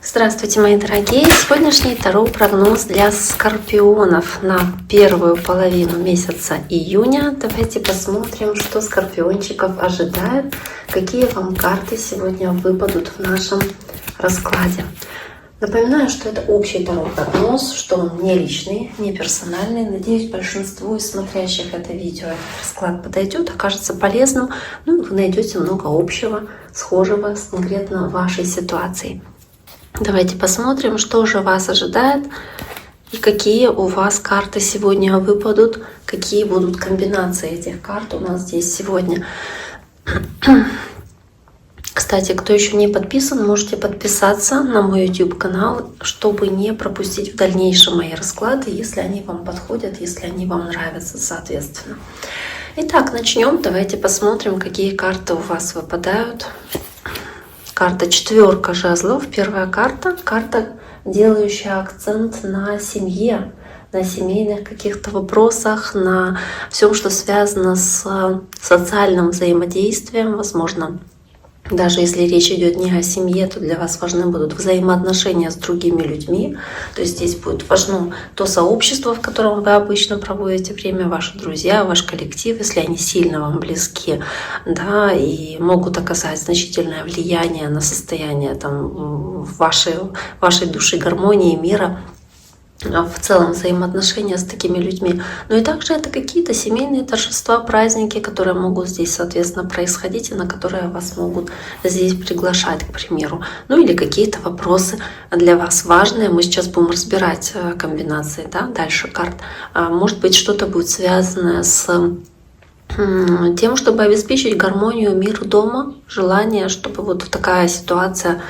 Здравствуйте, мои дорогие! Сегодняшний таро-прогноз для скорпионов на первую половину месяца июня. Давайте посмотрим, что скорпиончиков ожидает, какие вам карты сегодня выпадут в нашем раскладе. Напоминаю, что это общий таро-прогноз, что он не личный, не персональный. Надеюсь, большинству из смотрящих это видео этот расклад подойдет, окажется полезным. Ну и вы найдете много общего, схожего с конкретно вашей ситуацией. Давайте посмотрим, что же вас ожидает и какие у вас карты сегодня выпадут, какие будут комбинации этих карт у нас здесь сегодня. Кстати, кто еще не подписан, можете подписаться на мой YouTube канал, чтобы не пропустить в дальнейшем мои расклады, если они вам подходят, если они вам нравятся, соответственно. Итак, начнем. Давайте посмотрим, какие карты у вас выпадают. Карта четверка жезлов. Первая карта. Карта, делающая акцент на семье, на семейных каких-то вопросах, на всем, что связано с социальным взаимодействием. Возможно, даже если речь идет не о семье, то для вас важны будут взаимоотношения с другими людьми. То есть здесь будет важно то сообщество, в котором вы обычно проводите время, ваши друзья, ваш коллектив, если они сильно вам близки, да, и могут оказать значительное влияние на состояние там, вашей души, гармонии, мира. В целом взаимоотношения с такими людьми. Но и также это какие-то семейные торжества, праздники, которые могут здесь, соответственно, происходить и на которые вас могут здесь приглашать, к примеру. Ну или какие-то вопросы для вас важные. Мы сейчас будем разбирать комбинации, да, дальше карт. Может быть, что-то будет связано с тем, чтобы обеспечить гармонию, мир дома, желание, чтобы вот такая ситуация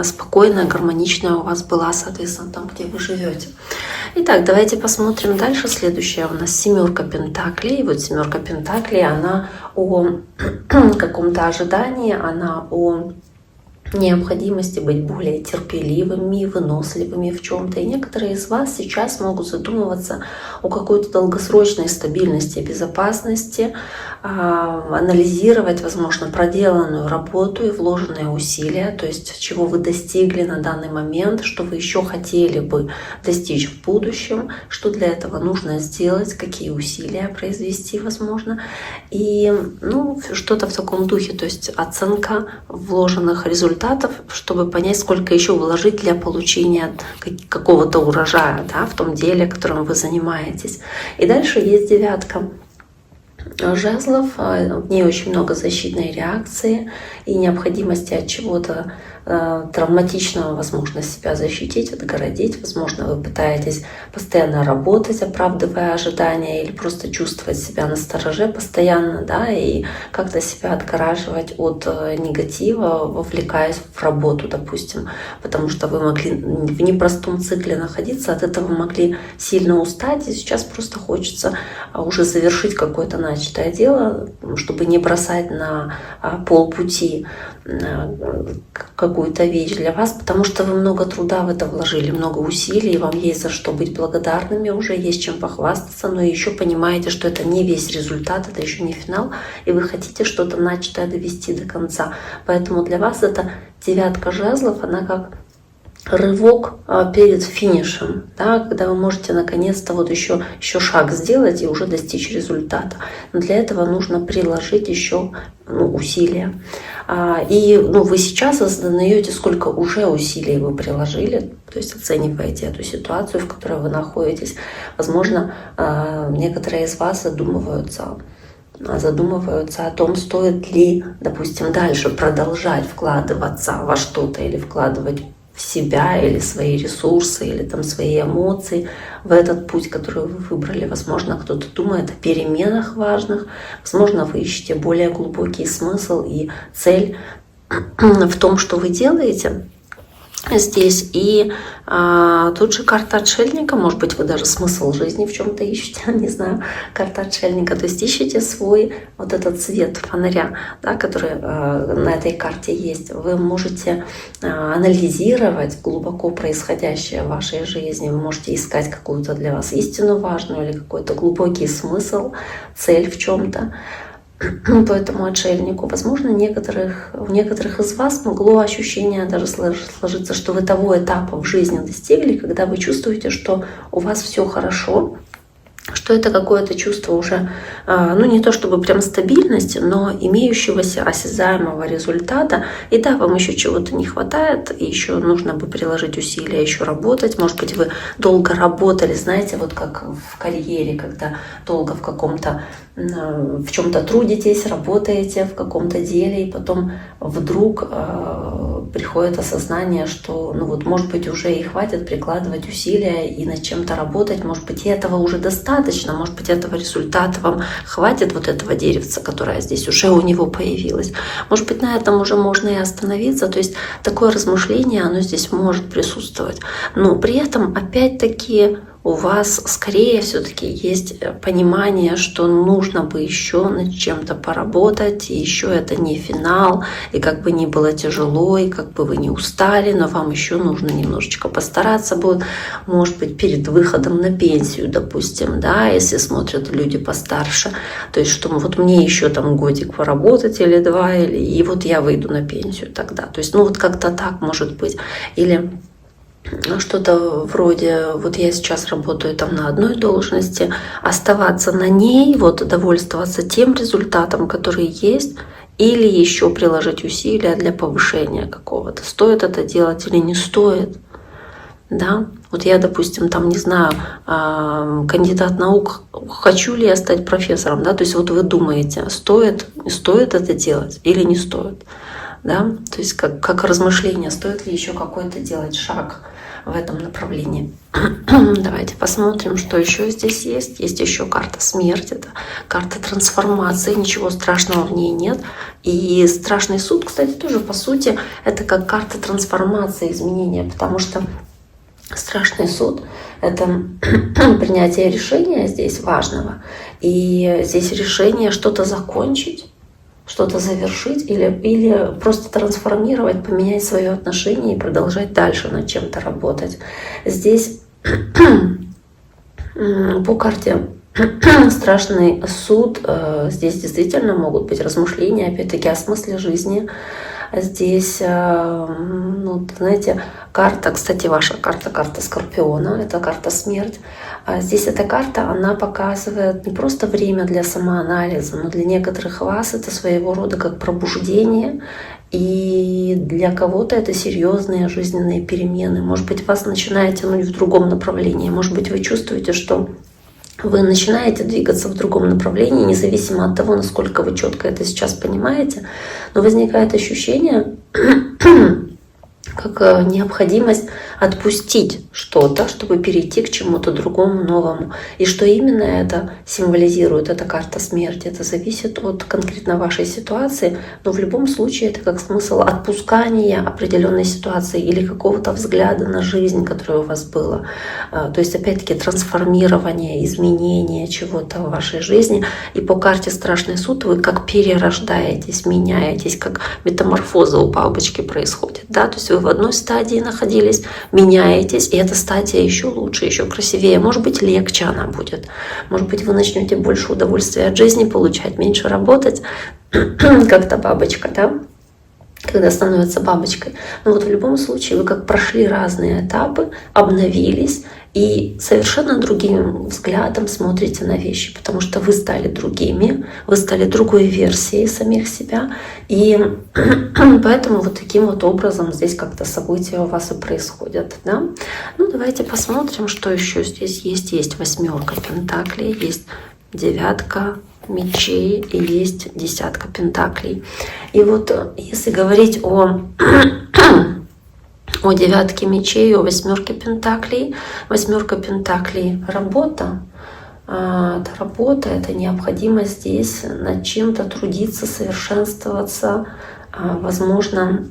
спокойная, гармоничная у вас была, соответственно, там, где вы живете. Итак, давайте посмотрим дальше. Следующая у нас семерка пентаклей. И вот семерка пентаклей, она о каком-то ожидании, она о необходимости быть более терпеливыми, выносливыми в чем-то. И некоторые из вас сейчас могут задумываться о какой-то долгосрочной стабильности и безопасности, анализировать, возможно, проделанную работу и вложенные усилия, то есть чего вы достигли на данный момент, что вы еще хотели бы достичь в будущем, что для этого нужно сделать, какие усилия произвести, возможно. И что-то в таком духе, то есть оценка вложенных результатов, чтобы понять, сколько еще вложить для получения какого-то урожая, да, в том деле, которым вы занимаетесь. И дальше есть девятка жезлов, в ней очень много защитной реакции и необходимости от чего-то травматичного, возможно, себя защитить, отгородить. Возможно, вы пытаетесь постоянно работать, оправдывая ожидания, или просто чувствовать себя настороже постоянно, да, и как-то себя отгораживать от негатива, вовлекаясь в работу, допустим, потому что вы могли в непростом цикле находиться, от этого могли сильно устать, и сейчас просто хочется уже завершить какое-то начатое дело, чтобы не бросать на полпути какую-то вещь для вас, потому что вы много труда в это вложили, много усилий, вам есть за что быть благодарными, уже есть чем похвастаться, но еще понимаете, что это не весь результат, это еще не финал, и вы хотите что-то начатое довести до конца. Поэтому для вас эта девятка жезлов, она как рывок перед финишем, да, когда вы можете наконец-то вот еще шаг сделать и уже достичь результата. Но для этого нужно приложить еще усилия. И вы сейчас осознаете, сколько уже усилий вы приложили, то есть оцениваете эту ситуацию, в которой вы находитесь. Возможно, некоторые из вас задумываются о том, стоит ли, допустим, дальше продолжать вкладываться во что-то или вкладывать в себя или свои ресурсы, или там свои эмоции в этот путь, который вы выбрали. Возможно, кто-то думает о переменах важных, возможно, вы ищете более глубокий смысл и цель в том, что вы делаете здесь. И тут же карта отшельника, может быть, вы даже смысл жизни в чем-то ищете, не знаю, карта отшельника, то есть ищете свой вот этот цвет фонаря, да, который на этой карте есть. Вы можете анализировать глубоко происходящее в вашей жизни, вы можете искать какую-то для вас истину важную или какой-то глубокий смысл, цель в чем-то. по этому отшельнику. Возможно, у некоторых из вас могло ощущение даже сложиться, что вы того этапа в жизни достигли, когда вы чувствуете, что у вас все хорошо, что это какое-то чувство уже, ну не то чтобы прям стабильности, но имеющегося осязаемого результата. И да, вам еще чего-то не хватает, и еще нужно бы приложить усилия, еще работать. Может быть, вы долго работали, знаете, вот как в карьере, когда долго в чем-то трудитесь, работаете в каком-то деле, и потом вдруг приходит осознание, что, ну вот, может быть, уже и хватит прикладывать усилия и над чем-то работать, может быть, и этого уже достаточно, может быть, этого результата вам хватит, вот этого деревца, которое здесь уже у него появилось. Может быть, на этом уже можно и остановиться, то есть такое размышление, оно здесь может присутствовать. Но при этом, опять-таки, у вас скорее все-таки есть понимание, что нужно бы еще над чем-то поработать, и еще это не финал, и как бы ни было тяжело, и как бы вы не устали, но вам еще нужно немножечко постараться будет, может быть, перед выходом на пенсию, допустим, да, если смотрят люди постарше, то есть, что вот мне еще там годик поработать или два, и вот я выйду на пенсию тогда, то есть, ну вот как-то так может быть, или что-то вроде, вот я сейчас работаю там на одной должности, оставаться на ней, вот довольствоваться тем результатом, который есть, или еще приложить усилия для повышения какого-то. Стоит это делать или не стоит? Да? Вот я, допустим, там, не знаю, кандидат наук, хочу ли я стать профессором, да? То есть вот вы думаете, стоит это делать или не стоит? Да? То есть как размышление, стоит ли еще какой-то делать шаг в этом направлении. Давайте посмотрим, что еще здесь есть. Есть еще карта смерти, это карта трансформации, ничего страшного в ней нет. И страшный суд, кстати, тоже по сути это как карта трансформации, изменения, потому что страшный суд — это принятие решения здесь важного. И здесь решение что-то закончить, что-то завершить или просто трансформировать, поменять свое отношение и продолжать дальше над чем-то работать. Здесь по карте страшный суд, здесь действительно могут быть размышления, опять-таки, о смысле жизни. Здесь, ну, знаете, карта, кстати, ваша карта Скорпиона, это карта смерть. Здесь эта карта, она показывает не просто время для самоанализа, но для некоторых вас это своего рода как пробуждение, и для кого-то это серьезные жизненные перемены. Может быть, вас начинает тянуть в другом направлении, может быть, вы чувствуете, что вы начинаете двигаться в другом направлении, независимо от того, насколько вы четко это сейчас понимаете, но возникает ощущение, как необходимость отпустить что-то, чтобы перейти к чему-то другому, новому. И что именно это символизирует, эта карта смерти, это зависит от конкретно вашей ситуации, но в любом случае это как смысл отпускания определенной ситуации или какого-то взгляда на жизнь, которая у вас была. То есть, опять-таки, трансформирование, изменение чего-то в вашей жизни. И по карте Страшный суд вы как перерождаетесь, меняетесь, как метаморфоза у бабочки происходит. Да? То есть вы в одной стадии находились, меняетесь, и эта стадия еще лучше, еще красивее. Может быть, легче она будет. Может быть, вы начнете больше удовольствия от жизни получать, меньше работать, как-то бабочка, да? Когда становится бабочкой. Но вот в любом случае вы как прошли разные этапы, обновились и совершенно другим взглядом смотрите на вещи, потому что вы стали другими, вы стали другой версией самих себя, и поэтому вот таким вот образом здесь как-то события у вас и происходят. Да? Ну давайте посмотрим, что еще здесь есть. Есть 8 пентаклей, есть 9 мечей и есть 10 пентаклей. И вот если говорить о 9 мечей, о 8 пентаклей, 8 пентаклей — работа. Это работа, это необходимость здесь над чем-то трудиться, совершенствоваться, возможно.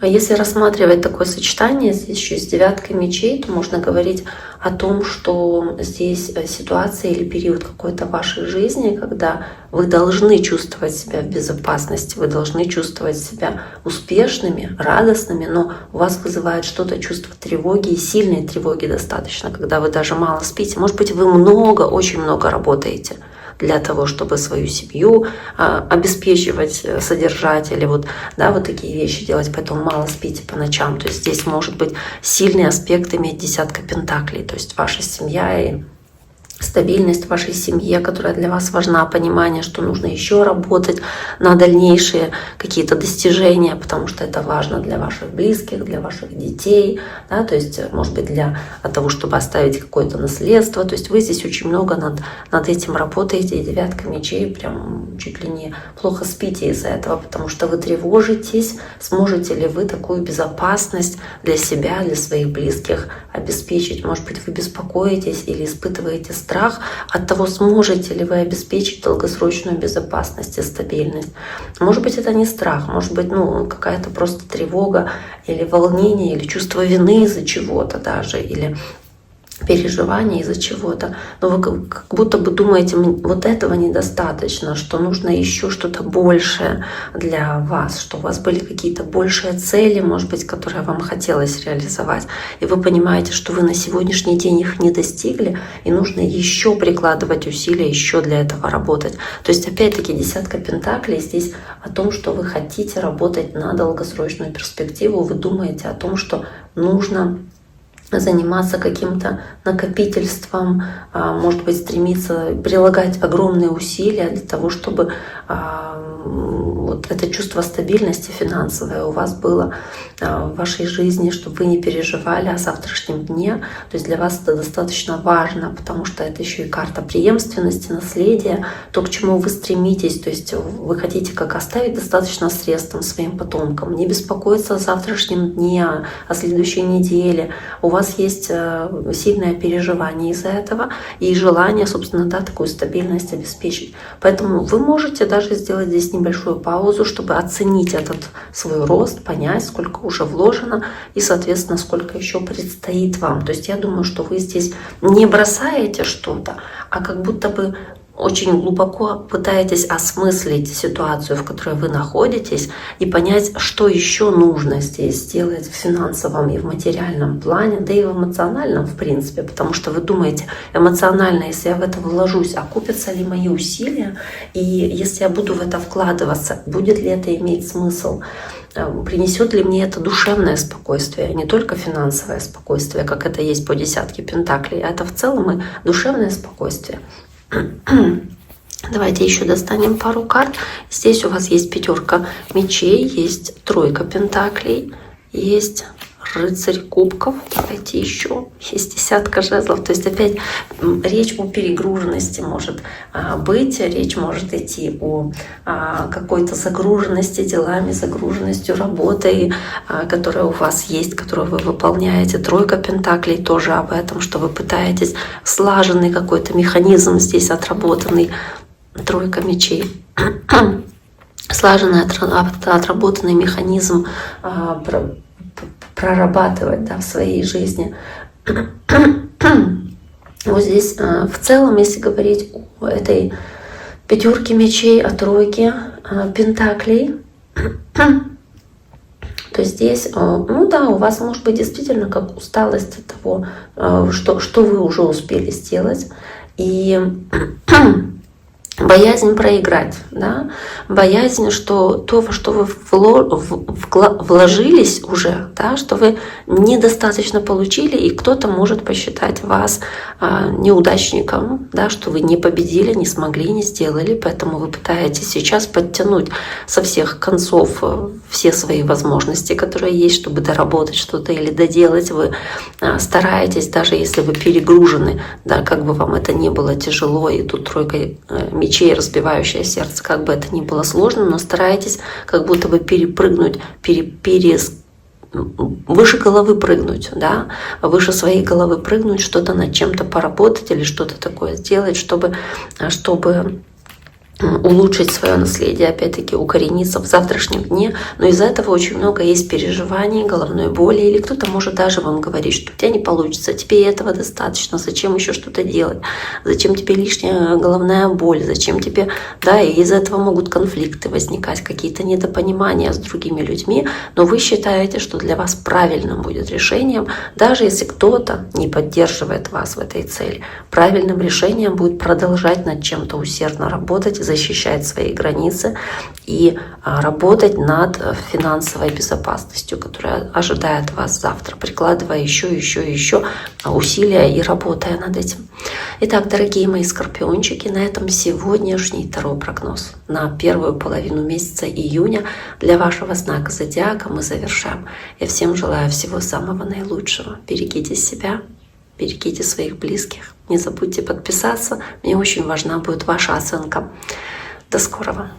Если рассматривать такое сочетание здесь еще с 9 мечей, то можно говорить о том, что здесь ситуация или период какой-то в вашей жизни, когда вы должны чувствовать себя в безопасности, вы должны чувствовать себя успешными, радостными, но у вас вызывает что-то чувство тревоги и сильной тревоги достаточно, когда вы даже мало спите. Может быть, вы очень много работаете, для того, чтобы свою семью обеспечивать, содержать, или вот, да, вот такие вещи делать, поэтому мало спите по ночам. То есть здесь может быть сильный аспект иметь десятка пентаклей, то есть ваша семья и стабильность в вашей семье, которая для вас важна, понимание, что нужно еще работать на дальнейшие какие-то достижения, потому что это важно для ваших близких, для ваших детей, да, то есть, может быть, для того, чтобы оставить какое-то наследство. То есть вы здесь очень много над этим работаете, и девятка мечей прям чуть ли не плохо спите из-за этого, потому что вы тревожитесь, сможете ли вы такую безопасность для себя, для своих близких обеспечить. Может быть, вы беспокоитесь или испытываете страх от того, сможете ли вы обеспечить долгосрочную безопасность и стабильность. Может быть, это не страх, может быть, какая-то просто тревога или волнение, или чувство вины из-за чего-то даже, или переживания из-за чего-то, но вы как будто бы думаете, вот этого недостаточно, что нужно еще что-то большее для вас, что у вас были какие-то большие цели, может быть, которые вам хотелось реализовать, и вы понимаете, что вы на сегодняшний день их не достигли, и нужно еще прикладывать усилия, еще для этого работать. То есть, опять-таки, десятка пентаклей здесь о том, что вы хотите работать на долгосрочную перспективу, вы думаете о том, что нужно заниматься каким-то накопительством, может быть, стремиться прилагать огромные усилия для того, чтобы вот это чувство стабильности финансовое у вас было в вашей жизни, чтобы вы не переживали о завтрашнем дне. То есть для вас это достаточно важно, потому что это еще и карта преемственности, наследия, то, к чему вы стремитесь. То есть вы хотите как оставить достаточно средств своим потомкам, не беспокоиться о завтрашнем дне, о следующей неделе. У вас есть сильное переживание из-за этого и желание, собственно, да, такую стабильность обеспечить. Поэтому вы можете даже сделать здесь небольшую паузу, чтобы оценить этот свой рост, понять, сколько уже вложено и, соответственно, сколько еще предстоит вам. То есть я думаю, что вы здесь не бросаете что-то, а как будто бы очень глубоко пытаетесь осмыслить ситуацию, в которой вы находитесь, и понять, что еще нужно здесь сделать в финансовом и в материальном плане, да и в эмоциональном, в принципе, потому что вы думаете эмоционально, если я в это вложусь, окупятся ли мои усилия, и если я буду в это вкладываться, будет ли это иметь смысл, принесет ли мне это душевное спокойствие, не только финансовое спокойствие, как это есть по десятке пентаклей, а это в целом и душевное спокойствие. Давайте еще достанем пару карт. Здесь у вас есть пятерка мечей, есть тройка пентаклей, есть рыцарь кубков. Давайте еще. Есть десятка жезлов. То есть опять речь о перегруженности может быть. Речь может идти о какой-то загруженности делами, загруженностью работой, которая у вас есть, которую вы выполняете. Тройка пентаклей тоже об этом, что вы пытаетесь слаженный какой-то механизм здесь отработанный. Тройка мечей. Слаженный, отработанный механизм прорабатывать, да, в своей жизни. Вот здесь в целом, если говорить о этой пятерке мечей, о тройке пентаклей, то здесь, ну да, у вас может быть действительно как усталость от того, что вы уже успели сделать, и боязнь проиграть, да? Боязнь, что то, во что вы вложились уже, да, что вы недостаточно получили, и кто-то может посчитать вас неудачником, да, что вы не победили, не смогли, не сделали, поэтому вы пытаетесь сейчас подтянуть со всех концов все свои возможности, которые есть, чтобы доработать что-то или доделать. Вы стараетесь, даже если вы перегружены, да, как бы вам это ни было тяжело, и тут тройка мечей, разбивающее сердце, как бы это ни было сложно, но стараетесь как будто бы перепрыгнуть, выше головы прыгнуть, да, выше своей головы прыгнуть, что-то над чем-то поработать или что-то такое сделать, чтобы улучшить свое наследие, опять-таки укорениться в завтрашнем дне, но из-за этого очень много есть переживаний, головной боли, или кто-то может даже вам говорить, что у тебя не получится, тебе этого достаточно, зачем еще что-то делать, зачем тебе лишняя головная боль, зачем тебе, да, и из этого могут конфликты возникать, какие-то недопонимания с другими людьми, но вы считаете, что для вас правильным будет решением, даже если кто-то не поддерживает вас в этой цели, правильным решением будет продолжать над чем-то усердно работать, защищать свои границы и работать над финансовой безопасностью, которая ожидает вас завтра, прикладывая еще усилия и работая над этим. Итак, дорогие мои скорпиончики, на этом сегодняшний Таро прогноз на первую половину месяца июня для вашего знака зодиака мы завершаем. Я всем желаю всего самого наилучшего. Берегите себя, берегите своих близких. Не забудьте подписаться. Мне очень важна будет ваша оценка. До скорого!